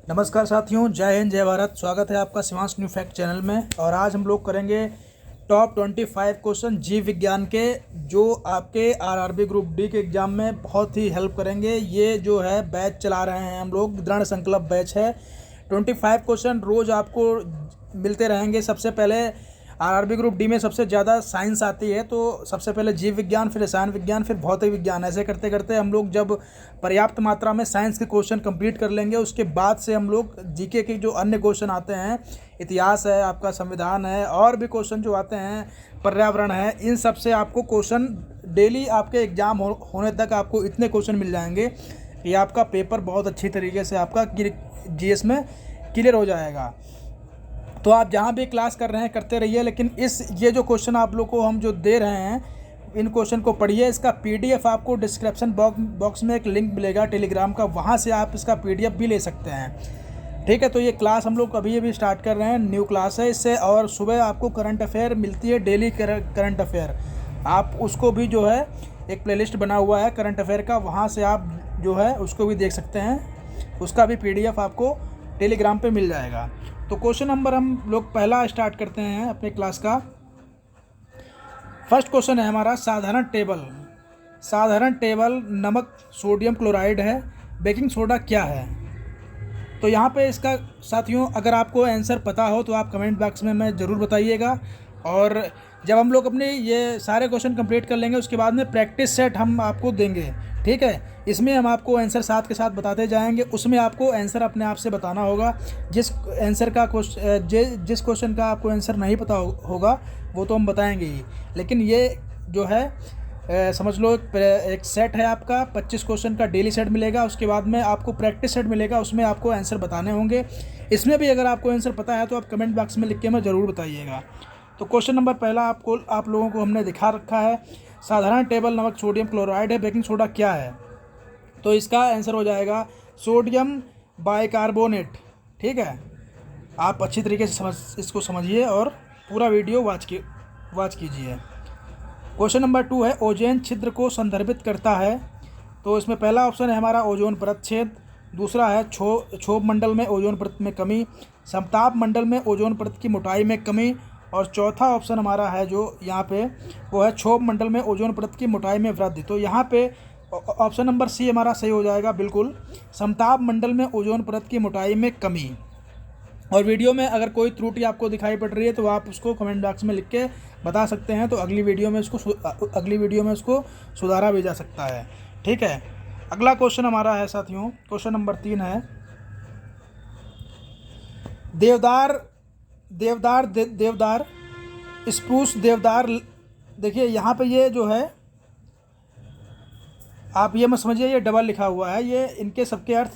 नमस्कार साथियों, जय हिंद जय भारत। स्वागत है आपका शिवांश न्यू फैक्ट चैनल में। और आज हम लोग करेंगे टॉप 25 क्वेश्चन जीव विज्ञान के, जो आपके आरआरबी ग्रुप डी के एग्ज़ाम में बहुत ही हेल्प करेंगे। ये जो है बैच चला रहे हैं हम लोग, दृढ़ संकल्प बैच है। 25 क्वेश्चन रोज़ आपको मिलते रहेंगे। सबसे पहले आरआरबी ग्रुप डी में सबसे ज़्यादा साइंस आती है, तो सबसे पहले जीव विज्ञान, फिर रसायन विज्ञान, फिर भौतिक विज्ञान। ऐसे करते करते हम लोग जब पर्याप्त मात्रा में साइंस के क्वेश्चन कंप्लीट कर लेंगे, उसके बाद से हम लोग जीके के जो अन्य क्वेश्चन आते हैं, इतिहास है, आपका संविधान है, और भी क्वेश्चन जो आते हैं, पर्यावरण है, इन सब से आपको क्वेश्चन डेली आपके एग्ज़ाम होने तक आपको इतने क्वेश्चन मिल जाएंगे कि आपका पेपर बहुत अच्छी तरीके से आपका जीएस में क्लियर हो जाएगा। तो आप जहाँ भी क्लास कर रहे हैं करते रहिए, लेकिन ये जो क्वेश्चन आप लोग को हम जो दे रहे हैं, इन क्वेश्चन को पढ़िए। इसका पीडीएफ आपको डिस्क्रिप्शन बॉक्स में एक लिंक मिलेगा टेलीग्राम का, वहाँ से आप इसका पीडीएफ भी ले सकते हैं। ठीक है, तो ये क्लास हम लोग अभी स्टार्ट कर रहे हैं, न्यू क्लास है इससे। और सुबह आपको करंट अफेयर मिलती है, डेली करंट अफेयर। आप उसको भी जो है एक प्लेलिस्ट बना हुआ है करंट अफेयर का, वहाँ से आप जो है उसको भी देख सकते हैं। उसका भी पीडीएफ आपको टेलीग्राम पे मिल जाएगा। तो क्वेश्चन नंबर हम लोग पहला स्टार्ट करते हैं अपने क्लास का। फर्स्ट क्वेश्चन है हमारा साधारण टेबल। साधारण टेबल नमक सोडियम क्लोराइड है, बेकिंग सोडा क्या है? तो यहाँ पे इसका साथियों, अगर आपको आंसर पता हो तो आप कमेंट बॉक्स में ज़रूर बताइएगा। और जब हम लोग अपने ये सारे क्वेश्चन कंप्लीट कर लेंगे, उसके बाद में प्रैक्टिस सेट हम आपको देंगे। ठीक है, इसमें हम आपको आंसर साथ के साथ बताते जाएंगे। उसमें आपको आंसर अपने आप से बताना होगा। जिस क्वेश्चन का आपको आंसर नहीं पता होगा वो तो हम बताएंगे ही, लेकिन ये जो है समझ लो एक सेट है आपका 25 क्वेश्चन का डेली सेट मिलेगा। उसके बाद में आपको प्रैक्टिस सेट मिलेगा, उसमें आपको आंसर बताने होंगे। इसमें भी अगर आपको आंसर पता है तो आप कमेंट बॉक्स में लिख के मैं ज़रूर बताइएगा। तो क्वेश्चन नंबर पहला आप लोगों को हमने दिखा रखा है। साधारण टेबल नमक सोडियम क्लोराइड है, बेकिंग सोडा क्या है? तो इसका आंसर हो जाएगा सोडियम बाइकार्बोनेट। ठीक है, आप अच्छी तरीके से इसको समझिए और पूरा वीडियो वॉच कीजिए। क्वेश्चन नंबर 2 है ओजोन छिद्र को संदर्भित करता है। तो इसमें पहला ऑप्शन है हमारा ओजोन परत छेद, दूसरा है क्षोभ मंडल में ओजोन परत में कमी, समताप मंडल में ओजोन परत की मोटाई में कमी, और चौथा ऑप्शन हमारा है जो यहाँ पे वो है क्षोभ मंडल में ओजोन परत की मोटाई में वृद्धि। तो यहाँ पे ऑप्शन नंबर सी हमारा सही हो जाएगा, बिल्कुल, समताप मंडल में ओजोन परत की मोटाई में कमी। और वीडियो में अगर कोई त्रुटि आपको दिखाई पड़ रही है तो आप उसको कमेंट बॉक्स में लिख के बता सकते हैं, तो अगली वीडियो में उसको सुधारा भी जा सकता है। ठीक है, अगला क्वेश्चन हमारा है साथियों, क्वेश्चन नंबर 3 है देवदार स्प्रूस देवदार। देखिए यहाँ पे ये जो है, आप ये मत समझिए ये डबल लिखा हुआ है, ये इनके सबके अर्थ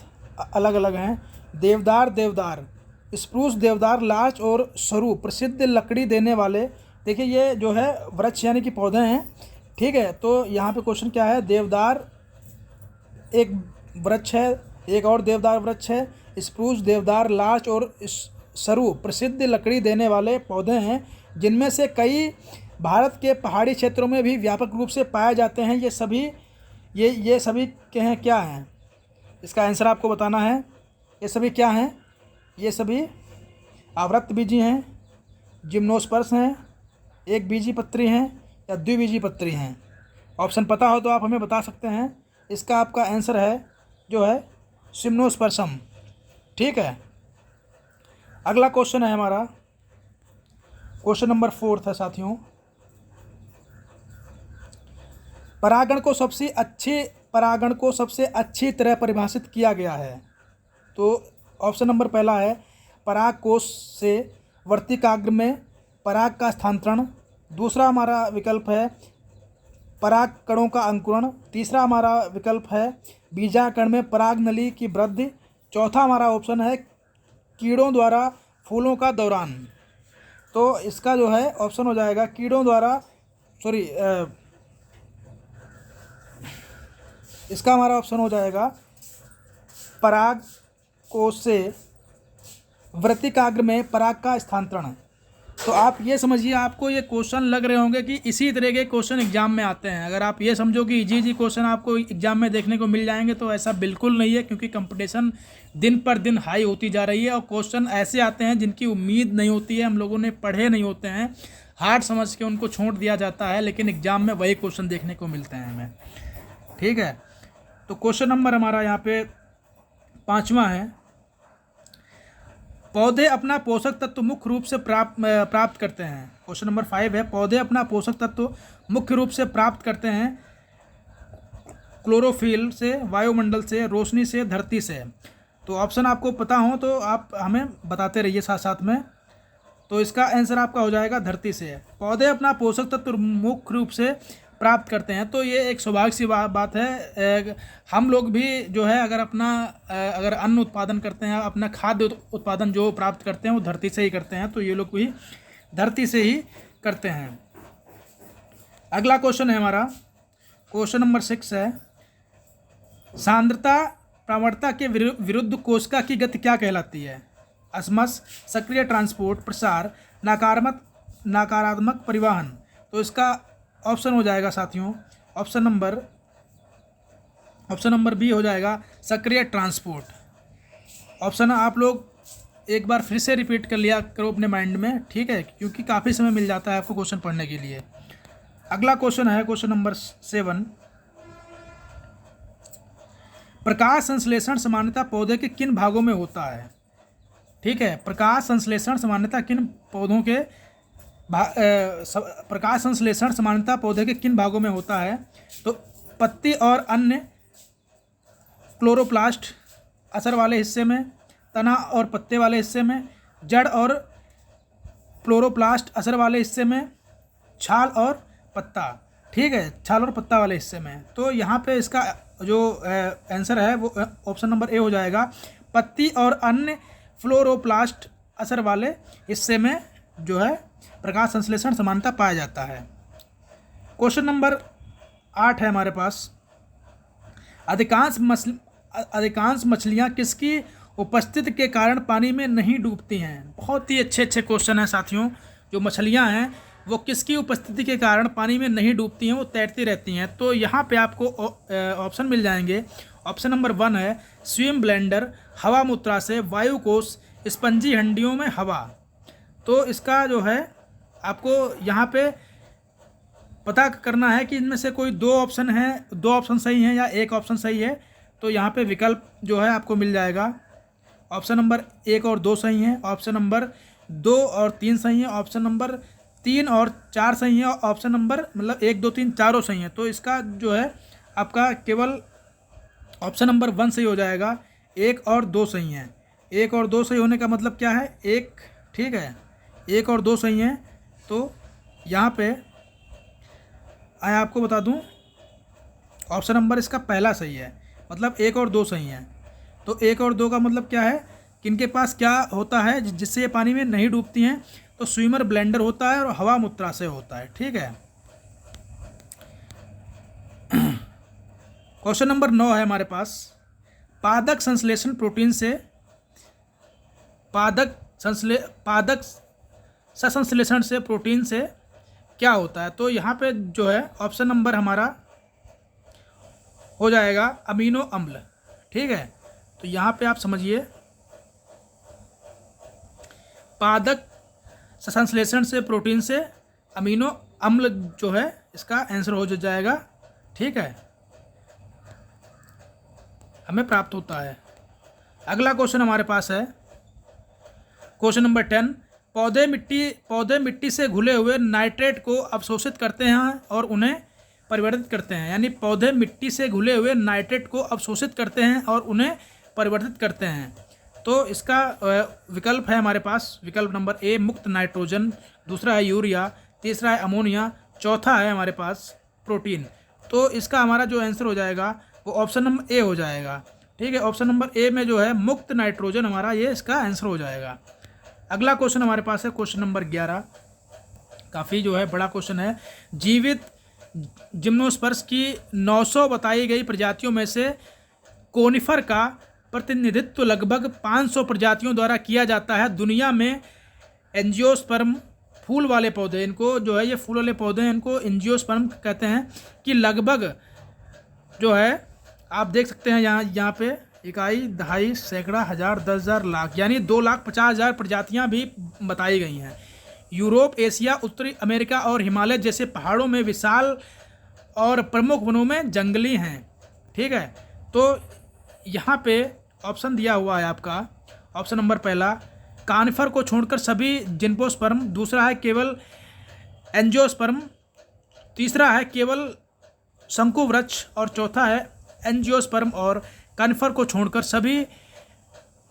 अलग अलग हैं। देवदार स्प्रूस देवदार लार्च और सरू प्रसिद्ध लकड़ी देने वाले। देखिए ये जो है वृक्ष यानी कि पौधे हैं। ठीक है, तो यहाँ पे क्वेश्चन क्या है, देवदार एक वृक्ष है, एक और देवदार वृक्ष है, स्प्रूस देवदार लार्च और सरू प्रसिद्ध लकड़ी देने वाले पौधे हैं, जिनमें से कई भारत के पहाड़ी क्षेत्रों में भी व्यापक रूप से पाए जाते हैं। ये सभी के हैं क्या हैं? इसका आंसर आपको बताना है। ये सभी क्या हैं? ये सभी आवृतबीजी हैं, जिम्नोस्पर्म हैं, एक बीजी पत्री हैं, या द्विबीजी पत्री हैं? ऑप्शन पता हो तो आप हमें बता सकते हैं। इसका आपका आंसर है जो है जिम्नोस्पर्म। ठीक है, अगला क्वेश्चन है हमारा, क्वेश्चन नंबर 4 है साथियों। परागण को सबसे अच्छी तरह परिभाषित किया गया है। तो ऑप्शन नंबर पहला है पराग कोश से वर्तिकाग्र में पराग का स्थानांतरण, दूसरा हमारा विकल्प है पराग कणों का अंकुरण, तीसरा हमारा विकल्प है बीजाकरण में पराग नली की वृद्धि, चौथा हमारा ऑप्शन है कीड़ों द्वारा फूलों का दौरान। तो इसका जो है ऑप्शन हो जाएगा इसका हमारा ऑप्शन हो जाएगा पराग कोश से वर्तिकाग्र में पराग का स्थानांतरण। तो आप ये समझिए, आपको ये क्वेश्चन लग रहे होंगे कि इसी तरह के क्वेश्चन एग्जाम में आते हैं। अगर आप ये समझो कि इजी क्वेश्चन आपको एग्जाम में देखने को मिल जाएंगे तो ऐसा बिल्कुल नहीं है, क्योंकि कंपटीशन दिन पर दिन हाई होती जा रही है और क्वेश्चन ऐसे आते हैं जिनकी उम्मीद नहीं होती है, हम लोगों ने पढ़े नहीं होते हैं, हार्ड समझ के उनको छोड़ दिया जाता है, लेकिन एग्जाम में वही क्वेश्चन देखने को मिलते हैं हमें। ठीक है, तो क्वेश्चन नंबर हमारा यहाँ पे 5वां है, पौधे अपना पोषक तत्व मुख्य रूप से प्राप्त करते हैं। क्वेश्चन नंबर 5 है, पौधे अपना पोषक तत्व मुख्य रूप से प्राप्त करते हैं क्लोरोफिल से, वायुमंडल से, रोशनी से, धरती से। तो ऑप्शन आपको पता हो तो आप हमें बताते रहिए साथ साथ में। तो इसका आंसर आपका हो जाएगा धरती से। पौधे अपना पोषक तत्व मुख्य रूप से प्राप्त करते हैं, तो ये एक सौभाग्य सी बात है। हम लोग भी जो है अगर अन्न उत्पादन करते हैं, अपना खाद्य उत्पादन जो प्राप्त करते हैं वो धरती से ही करते हैं, तो ये लोग भी धरती से ही करते हैं। अगला क्वेश्चन है हमारा, क्वेश्चन नंबर 6 है, सांद्रता प्रवणता के विरुद्ध कोशिका की गति क्या कहलाती है? अस्मस, सक्रिय ट्रांसपोर्ट, प्रसार, नकारात्मक परिवहन। तो इसका ऑप्शन हो जाएगा साथियों, ऑप्शन नंबर बी हो जाएगा, सक्रिय ट्रांसपोर्ट। ऑप्शन आप लोग एक बार फिर से रिपीट कर लिया करो अपने माइंड में, ठीक है, क्योंकि काफ़ी समय मिल जाता है आपको क्वेश्चन पढ़ने के लिए। अगला क्वेश्चन है क्वेश्चन नंबर 7, प्रकाश संश्लेषण सामान्यतः पौधे के किन भागों में होता है? ठीक है, प्रकाश संश्लेषण सामान्यतः किन पौधों के प्रकाश संश्लेषण सामान्यतः पौधे के किन भागों में होता है? तो पत्ती और अन्य क्लोरोप्लास्ट असर वाले हिस्से में, तना और पत्ते वाले हिस्से में, जड़ और क्लोरोप्लास्ट असर वाले हिस्से में, छाल और पत्ता। ठीक है, छाल और पत्ता वाले हिस्से में। तो यहाँ पे इसका जो आंसर है वो ऑप्शन नंबर ए हो जाएगा, पत्ती और अन्य क्लोरोप्लास्ट असर वाले हिस्से में जो है प्रकाश संश्लेषण समानता पाया जाता है। क्वेश्चन नंबर 8 है हमारे पास, अधिकांश मछलियाँ किसकी उपस्थिति के कारण पानी में नहीं डूबती हैं? बहुत ही अच्छे क्वेश्चन हैं साथियों। जो मछलियाँ हैं वो किसकी उपस्थिति के कारण पानी में नहीं डूबती हैं, वो तैरती रहती हैं। तो यहाँ पे आपको ऑप्शन मिल जाएंगे। ऑप्शन नंबर 1 है स्विम ब्लेंडर, हवा मूत्राशय, वायु कोश, स्पंजी हंडियों में हवा। तो इसका जो है आपको यहाँ पे पता करना है कि इनमें से कोई दो ऑप्शन सही हैं या एक ऑप्शन सही है। तो यहाँ पे विकल्प जो है आपको मिल जाएगा, ऑप्शन नंबर 1 और 2 सही हैं, ऑप्शन नंबर 2 और 3 सही हैं, ऑप्शन नंबर 3 और 4 सही हैं, ऑप्शन नंबर 1 2 3 चारों सही हैं। तो इसका जो है आपका केवल ऑप्शन नंबर 1 सही हो जाएगा, 1 और 2 सही हैं। 1 और 2 सही होने का मतलब क्या है? 1, ठीक है, 1 और 2 सही हैं। तो यहाँ पे आया आपको बता दूँ, ऑप्शन नंबर इसका पहला सही है, मतलब 1 और 2 सही हैं। तो 1 और 2 का मतलब क्या है कि इनके पास क्या होता है जिससे ये पानी में नहीं डूबती हैं? तो स्विमर ब्लेंडर होता है और हवा मूत्राशय होता है। ठीक है, क्वेश्चन नंबर 9 है हमारे पास, पादक संश्लेषण प्रोटीन से पादक संश्लेषण से प्रोटीन से क्या होता है? तो यहाँ पे जो है ऑप्शन नंबर हमारा हो जाएगा अमीनो अम्ल। ठीक है, तो यहाँ पे आप समझिए, पादक संश्लेषण से प्रोटीन से अमीनो अम्ल जो है इसका आंसर हो जाएगा। ठीक है, हमें प्राप्त होता है। अगला क्वेश्चन हमारे पास है क्वेश्चन नंबर 10, पौधे मिट्टी से घुले हुए नाइट्रेट को अवशोषित करते हैं और उन्हें परिवर्तित करते हैं। यानी पौधे मिट्टी से घुले हुए नाइट्रेट को अवशोषित करते हैं और उन्हें परिवर्तित करते हैं। तो इसका विकल्प है हमारे पास, विकल्प नंबर ए मुक्त नाइट्रोजन, दूसरा है यूरिया, तीसरा है अमोनिया, चौथा है हमारे पास प्रोटीन। तो इसका हमारा जो आंसर हो जाएगा वो ऑप्शन नंबर ए हो जाएगा। ठीक है, ऑप्शन नंबर ए में जो है मुक्त नाइट्रोजन हमारा ये इसका आंसर हो जाएगा। अगला क्वेश्चन हमारे पास है क्वेश्चन नंबर 11, काफ़ी जो है बड़ा क्वेश्चन है, जीवित जिम्नोस्पर्म की 900 बताई गई प्रजातियों में से कोनिफर का प्रतिनिधित्व लगभग 500 प्रजातियों द्वारा किया जाता है। दुनिया में एंजियोस्पर्म फूल वाले पौधे, इनको जो है ये फूल वाले पौधे हैं, इनको एंजियोस्पर्म कहते हैं, कि लगभग जो है आप देख सकते हैं यहाँ पे इकाई, दहाई, सैकड़ा, हज़ार, 10,000, लाख, यानी 2,50,000 प्रजातियाँ भी बताई गई हैं। यूरोप, एशिया, उत्तरी अमेरिका और हिमालय जैसे पहाड़ों में विशाल और प्रमुख वनों में जंगली हैं। ठीक है, तो यहाँ पे ऑप्शन दिया हुआ है आपका, ऑप्शन नंबर पहला कानिफर को छोड़कर सभी जिम्नोस्पर्म, दूसरा है केवल एंजियोस्पर्म, तीसरा है केवल शंकुवृक्ष और चौथा है एंजियोस्पर्म और कानिफर को छोड़कर सभी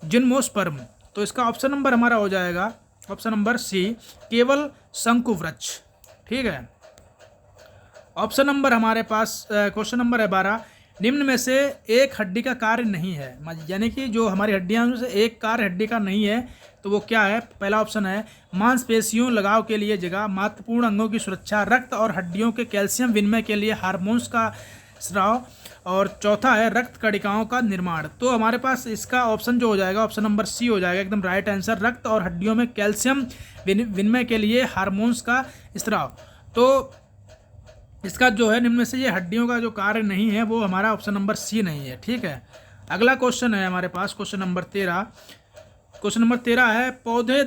जिम्नोस्पर्म। तो इसका ऑप्शन नंबर हमारा हो जाएगा ऑप्शन नंबर सी, केवल शंकुवृक्ष। ठीक है, ऑप्शन नंबर हमारे पास क्वेश्चन नंबर है 12, निम्न में से एक हड्डी का कार्य नहीं है, यानी कि जो हमारी हड्डियां में से एक कार्य हड्डी का नहीं है, तो वो क्या है। पहला ऑप्शन है मांसपेशियों लगाव के लिए जगह, महत्वपूर्ण अंगों की सुरक्षा, रक्त और हड्डियों के कैल्शियम विनिमय के लिए हार्मोन्स का स्राव, और चौथा है रक्त कणिकाओं का निर्माण। तो हमारे पास इसका ऑप्शन जो हो जाएगा ऑप्शन नंबर सी हो जाएगा, एकदम राइट आंसर, रक्त और हड्डियों में कैल्शियम विनिमय के लिए हार्मोन्स का स्राव। तो इसका जो है निम्न में से ये हड्डियों का जो कार्य नहीं है, वो हमारा ऑप्शन नंबर सी नहीं है। ठीक है, अगला क्वेश्चन है हमारे पास क्वेश्चन नंबर 13। क्वेश्चन नंबर 13 है पौधे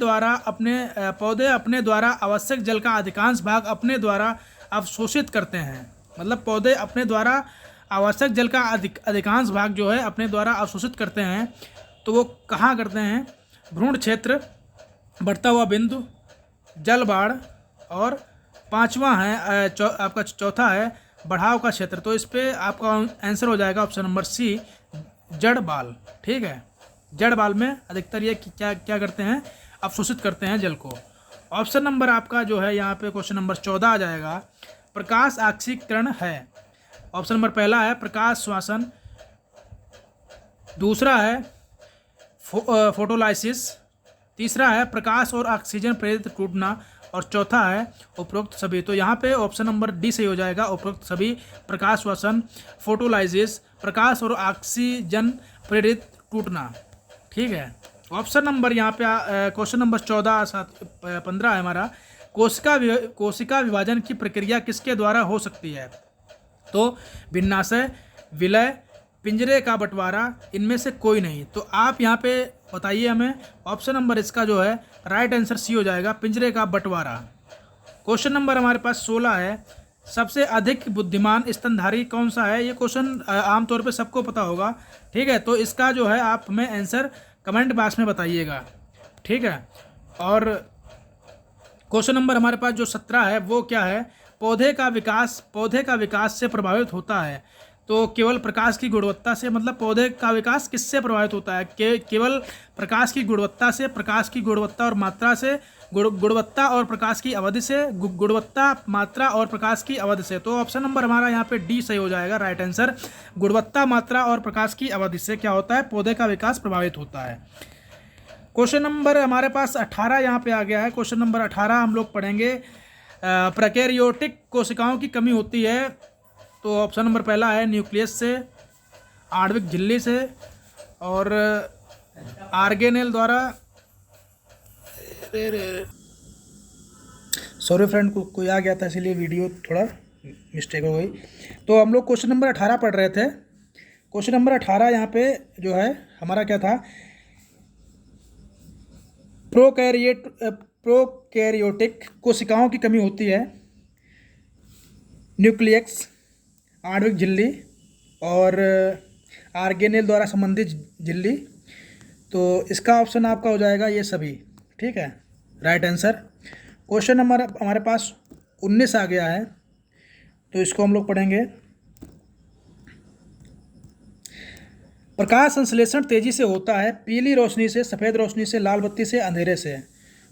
अपने द्वारा आवश्यक जल का अधिकांश भाग अपने द्वारा अवशोषित करते हैं। मतलब पौधे अपने द्वारा आवश्यक जल का अधिकांश भाग जो है अपने द्वारा अवशोषित करते हैं, तो वो कहाँ करते हैं। भ्रूण क्षेत्र, बढ़ता हुआ बिंदु, जल बाढ़, और पांचवा है आपका चौथा है बढ़ाव का क्षेत्र। तो इस पे आपका आंसर हो जाएगा ऑप्शन नंबर सी, जड़ बाल। ठीक है, जड़ बाल में अधिकतर ये क्या करते हैं, अवशोषित करते हैं जल को। ऑप्शन नंबर आपका जो है यहाँ पे क्वेश्चन नंबर 14 आ जाएगा, प्रकाश ऑक्सीकरण है। ऑप्शन नंबर पहला है प्रकाश श्वसन, दूसरा है फोटोलाइसिस, तीसरा है प्रकाश और ऑक्सीजन प्रेरित टूटना, और चौथा है उपरोक्त सभी। तो यहाँ पे ऑप्शन नंबर डी सही हो जाएगा, उपरोक्त सभी, प्रकाश श्वसन, फोटोलाइसिस, प्रकाश और ऑक्सीजन प्रेरित टूटना। ठीक है, ऑप्शन नंबर यहाँ पे क्वेश्चन नंबर 15 है हमारा, कोशिका विभाजन की प्रक्रिया किसके द्वारा हो सकती है। तो विन्यासय, विलय, पिंजरे का बंटवारा, इनमें से कोई नहीं। तो आप यहाँ पे बताइए हमें, ऑप्शन नंबर इसका जो है राइट आंसर सी हो जाएगा, पिंजरे का बंटवारा। क्वेश्चन नंबर हमारे पास 16 है, सबसे अधिक बुद्धिमान स्तनधारी कौन सा है। ये क्वेश्चन आमतौर पे सबको पता होगा। ठीक है, तो इसका जो है आप हमें आंसर कमेंट बॉक्स में बताइएगा। ठीक है, और क्वेश्चन नंबर हमारे पास जो 17 है वो क्या है, पौधे का विकास से प्रभावित होता है। तो केवल प्रकाश की गुणवत्ता से, मतलब पौधे का विकास किससे प्रभावित होता है, केवल प्रकाश की गुणवत्ता से, प्रकाश की गुणवत्ता और मात्रा से, गुणवत्ता और प्रकाश की अवधि से, गुणवत्ता, मात्रा और प्रकाश की अवधि से। तो ऑप्शन नंबर हमारा यहाँ पे डी सही हो जाएगा, राइट आंसर, गुणवत्ता, मात्रा और प्रकाश की अवधि से क्या होता है, पौधे का विकास प्रभावित होता है। क्वेश्चन नंबर हमारे पास 18 यहाँ पे आ गया है। क्वेश्चन नंबर 18 हम लोग पढ़ेंगे, प्रोकैरियोटिक कोशिकाओं की कमी होती है। तो ऑप्शन नंबर पहला है न्यूक्लियस से, आणविक झिल्ली से, और ऑर्गेनेल द्वारा, सॉरी फ्रेंड कोई आ गया था इसलिए वीडियो थोड़ा मिस्टेक हो गई। तो हम लोग क्वेश्चन नंबर 18 पढ़ रहे थे। क्वेश्चन नंबर 18 यहाँ पे जो है हमारा क्या था, प्रोकैरियोटिक कोशिकाओं की कमी होती है, न्यूक्लियस, आणविक झिल्ली और ऑर्गेनेल द्वारा संबंधित झिल्ली। तो इसका ऑप्शन आपका हो जाएगा ये सभी। ठीक है, राइट आंसर। क्वेश्चन नंबर हमारे पास 19 आ गया है, तो इसको हम लोग पढ़ेंगे, प्रकाश संश्लेषण तेजी से होता है, पीली रोशनी से, सफ़ेद रोशनी से, लाल बत्ती से, अंधेरे से।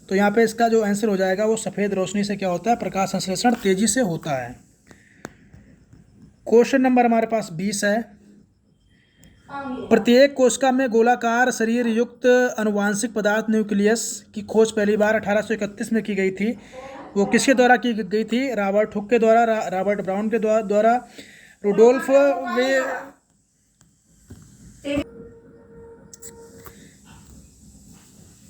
तो यहाँ पे इसका जो आंसर हो जाएगा वो सफ़ेद रोशनी से क्या होता है, प्रकाश संश्लेषण तेजी से होता है। क्वेश्चन नंबर हमारे पास 20 है, प्रत्येक कोशिका में गोलाकार शरीर युक्त अनुवांशिक पदार्थ न्यूक्लियस की खोज पहली बार 1831 में की गई थी। वो किसके द्वारा की गई थी, रॉबर्ट हुक के द्वारा, रॉबर्ट ब्राउन के द्वारा, रुडोल्फ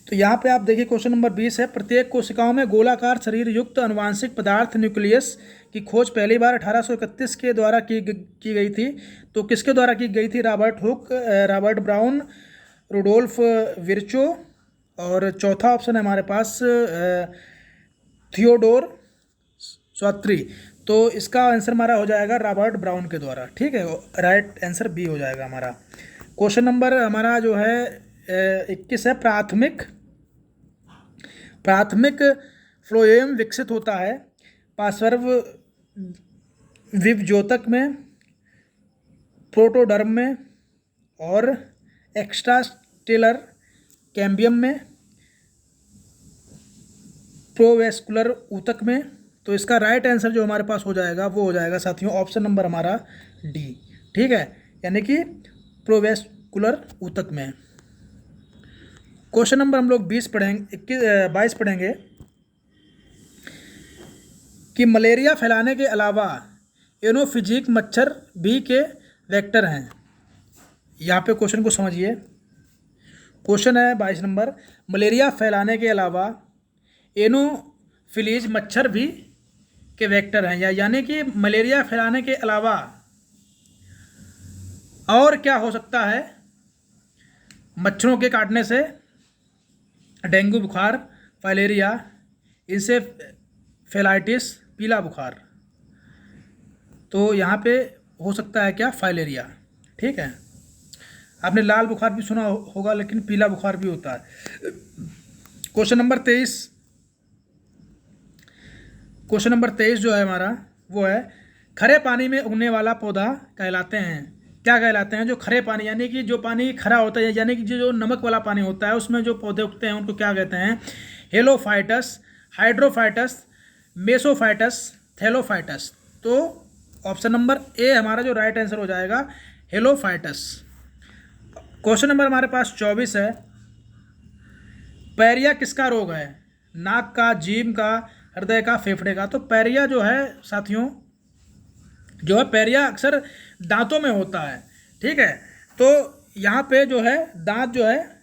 तो यहाँ पे आप देखिए क्वेश्चन नंबर 20 है, प्रत्येक कोशिकाओं में गोलाकार शरीर युक्त अनुवांशिक पदार्थ न्यूक्लियस की खोज पहली बार 1831 के द्वारा की गई थी। तो किसके द्वारा की गई थी? Robert Hooke, Robert Brown, Rudolf Virchow, और चौथा ऑप्शन है हमारे पास थियोडोर स्वात्री। तो इसका आंसर हमारा हो जाएगा रॉबर्ट ब्राउन के द्वारा। ठीक है, राइट आंसर बी हो जाएगा हमारा। क्वेश्चन नंबर हमारा जो है 21 है, प्राथमिक फ्लोएम विकसित होता है पार्श्व विभजोतक में, प्रोटोडर्म में और एक्स्ट्रास्टेलर कैम्बियम में, प्रोवेस्कुलर ऊतक में। तो इसका राइट आंसर जो हमारे पास हो जाएगा वो हो जाएगा साथियों ऑप्शन नंबर हमारा डी। ठीक है, यानी कि प्रोवेस्कुलर ऊतक में। क्वेश्चन नंबर हम लोग 22 पढ़ेंगे कि मलेरिया फैलाने के अलावा एनोफिजिक मच्छर भी के वेक्टर हैं। यहाँ पे क्वेश्चन को समझिए। क्वेश्चन है 22 नंबर, मलेरिया फैलाने के अलावा एनोफिलीज मच्छर भी के वेक्टर हैं, यानी कि मलेरिया फैलाने के अलावा और क्या हो सकता है? मच्छरों के काटने से डेंगू बुखार, फाइलेरिया, इंसेफेलाइटिस, पीला बुखार। तो यहाँ पे हो सकता है क्या? फाइलेरिया। ठीक है, आपने लाल बुखार भी सुना होगा, लेकिन पीला बुखार भी होता है। क्वेश्चन नंबर 23 जो है हमारा वो है, खरे पानी में उगने वाला पौधा कहलाते हैं, क्या कहलाते हैं? जो खरे पानी यानी कि जो पानी खरा होता है, यानी कि जो नमक वाला पानी होता है उसमें जो पौधे उगते हैं उनको क्या कहते हैं? हेलोफाइटस, हाइड्रोफाइटस, मेसोफाइटस, थैलोफाइटस। तो ऑप्शन नंबर ए हमारा जो राइट आंसर हो जाएगा हेलोफाइटस। क्वेश्चन नंबर हमारे पास 24 है, पैरिया किसका रोग है? नाक का, जीभ का, हृदय का, फेफड़े का। तो पैरिया जो है साथियों, जो है पैरिया अक्सर दांतों में होता है। ठीक है, तो यहाँ पे जो है दांत जो है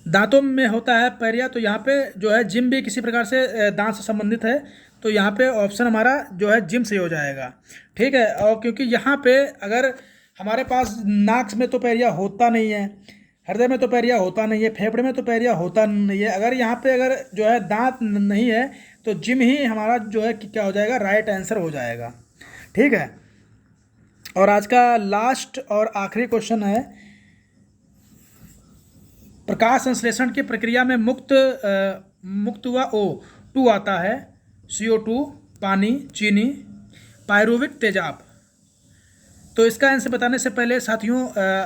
दांतों में होता है पैरिया। तो यहाँ पे जो है जिम भी किसी प्रकार से दांत से संबंधित है। तो यहाँ पे ऑप्शन हमारा जो है जिम से हो जाएगा। ठीक है, और क्योंकि यहाँ पे अगर हमारे पास नाक में तो पैरिया होता नहीं है, हृदय में तो पैरिया होता नहीं है, फेफड़े में तो पैरिया होता नहीं है, अगर यहाँ पे अगर जो है दांत नहीं है तो जिम ही हमारा जो है क्या हो जाएगा? राइट आंसर हो जाएगा। ठीक है, और आज का लास्ट और आखिरी क्वेश्चन है, प्रकाश संश्लेषण की प्रक्रिया में मुक्त हुआ O2 आता है, CO2, पानी, चीनी, पायरुविक तेजाब। तो इसका आंसर बताने से पहले साथियों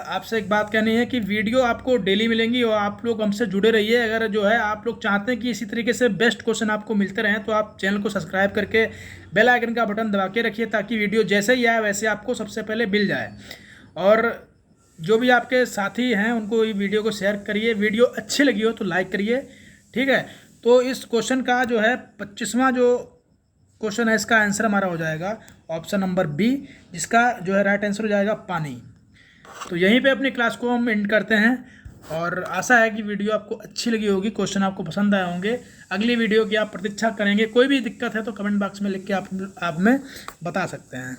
आपसे एक बात कहनी है कि वीडियो आपको डेली मिलेंगी और आप लोग हमसे जुड़े रहिए। अगर जो है आप लोग चाहते हैं कि इसी तरीके से बेस्ट क्वेश्चन आपको मिलते रहें तो आप चैनल को सब्सक्राइब करके बेल आइकन का बटन दबा के रखिए, ताकि वीडियो जैसे ही आए वैसे आपको सबसे पहले मिल जाए। और जो भी आपके साथी हैं उनको ये वीडियो को शेयर करिए। वीडियो अच्छी लगी हो तो लाइक करिए। ठीक है, तो इस क्वेश्चन का जो है 25वां जो क्वेश्चन है इसका आंसर हमारा हो जाएगा ऑप्शन नंबर बी, जिसका जो है राइट आंसर हो जाएगा पानी। तो यहीं पे अपनी क्लास को हम एंड करते हैं और आशा है कि वीडियो आपको अच्छी लगी होगी, क्वेश्चन आपको पसंद आए होंगे। अगली वीडियो की आप प्रतीक्षा करेंगे। कोई भी दिक्कत है तो कमेंट बॉक्स में लिख के आप हमें बता सकते हैं।